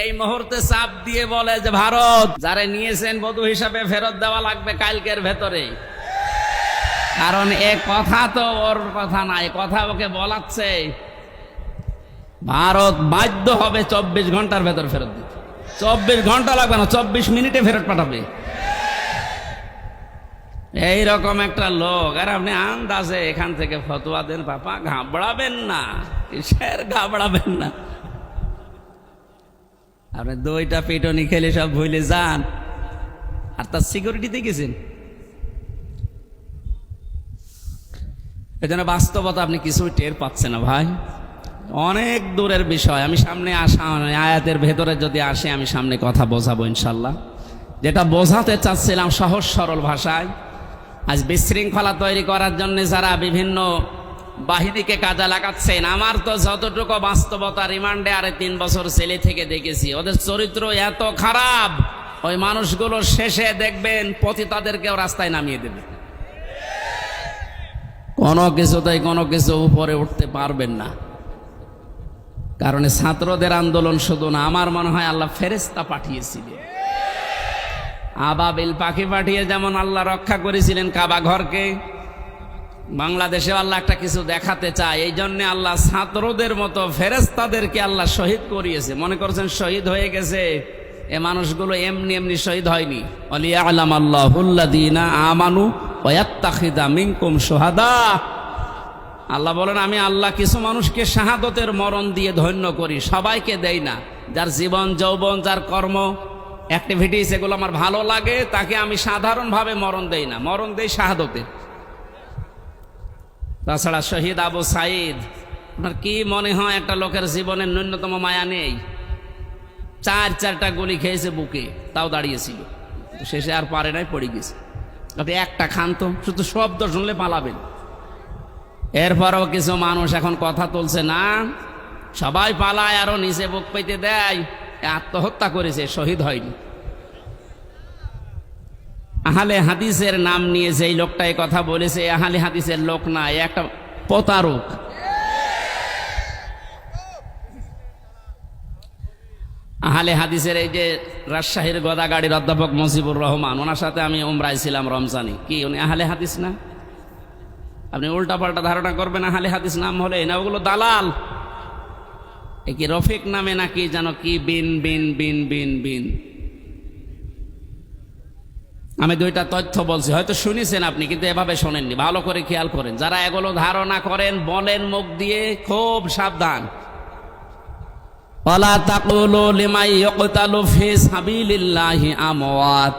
এই মুহূর্তে চাপ দিয়ে বলে যে ভারত যারা নিয়েছেন বধূ হিসাবে ফেরত দেওয়া লাগবে কালকের ভেতরে। কারণ এ কথা তো ওর কথা না, এ কথা ওকে বলাচ্ছে। ভারত বাধ্য হবে 24 ঘন্টার ভেতর ফেরত দিতে। 24 ঘন্টা লাগবে না, 24 মিনিটে ফেরত পাঠাবে। এইরকম একটা লোক। আর আপনি আন্দাজে এখান থেকে ফতোয়া দেন, বাবা ঘাবড়াবেন না, কিসের ঘাবড়াবেন না। আপনি 2টা পিটনি খেলে সব ভুলে যান, আর তার সিকিউরিটিতে গেছেন। এজন্য বাস্তবতা আপনি কিছুই টের পাচ্ছেন না ভাই, অনেক দূরের বিষয়। আমি সামনে আসা আয়াতের ভেতরে যদি আসে আমি সামনে কথা বোঝাবো ইনশাল্লাহ। যেটা বোঝাতে চাচ্ছিলাম সহজ সরল ভাষায়, আজ বিশৃঙ্খলা তৈরি করার জন্য যারা বিভিন্ন বাহিনীকে কাজে লাগাচ্ছেন, আমার তো যতটুকু বাস্তবতা, রিমান্ডে আরে 3 বছর জেলে থেকে দেখেছি, ওদের চরিত্র এত খারাপ, ওই মানুষগুলো শেষে দেখবেন পতিতাদেরকেও রাস্তায় নামিয়ে দেবে। কোনো কিছুতেই কোনো কিছু উপরে উঠতে পারবেন না। কারণ ছাত্রদের আন্দোলন শুধু না, আমার মনে হয় আল্লাহ ফেরেশতা পাঠিয়েছিলেন, আবাবিল পাখি পাঠিয়ে যেমন আল্লাহ রক্ষা করেছিলেন কাবা ঘরকে। বাংলাদেশে আল্লাহ একটা কিছু দেখাতে চায়, এই জন্য আল্লাহ ছাত্রদের মতো ফেরেশতাদেরকে আল্লাহ শহীদ করিয়েছে। মনে করছেন শহীদ হয়ে গেছে, এ মানুষগুলো এমনি এমনি শহীদ হয়নি। ওয়ালিয়ালাম আল্লাহুল্লাযীনা আমানু ওয়া ইয়াত্তাখিযা মিনকুম শুহাদা। আল্লাহ বলেন, আমি আল্লাহ কিছু মানুষকে শাহাদতের মরণ দিয়ে ধন্য করি, সবাইকে দেই না। যার জীবন যৌবন, যার কর্ম অ্যাক্টিভিটিস এগুলো আমার ভালো লাগে, তাকে আমি সাধারণভাবে মরণ দেই না, মরণ দেই শাহাদতের। তাছাড়া শহীদ আবু সাঈদ, আপনার কি মনে হয় একটা লোকের জীবনের ন্যূনতম মায়া নেই? 4টা গুলি খেয়েছে বুকে, তাও দাঁড়িয়েছিল, শেষে আর পারে নাই, পড়ে গেছে। আপনি একটা খান তো, শুধু শব্দ শুনলে পালাবেন। এরপরও কিছু মানুষ এখন কথা তুলছে না, সবাই পালায়, আরো নিচে বুক পেতে দেয়, আত্মহত্যা করেছে, শহীদ হয়নি। আহলে হাদিসের নাম নিয়ে যেই লোকটা এই কথা বলেছে, আহলে হাদিসের লোক না, একটা প্রতারক। আহলে হাদিসের এই যে রাজশাহীর গোদাগাড়ির অধ্যাপক মুজিবুর রহমান, ওনার সাথে আমি উমরায় ছিলাম রমজানে। কি উনি আহলে হাদিস না? আপনি উল্টা পাল্টা ধারণা করবেন আহলে হাদিস নাম হলে না, ওগুলো দালাল। এ কি রফিক নামে নাকি যেন কি বিন বিন বিন বিন বিন। আমি 2টা তথ্য বলছি, হয়তো শুনেছেন আপনি, কিন্তু এভাবে শোনেননি। ভালো করে খেয়াল করেন, যারা এগুলো ধারণা করেন বলেন মুখ দিয়ে, খুব সাবধান। ওয়ালা তাকুলু লিমান ইয়ুকতালু ফি সাবিলিল্লাহি আমওয়াত।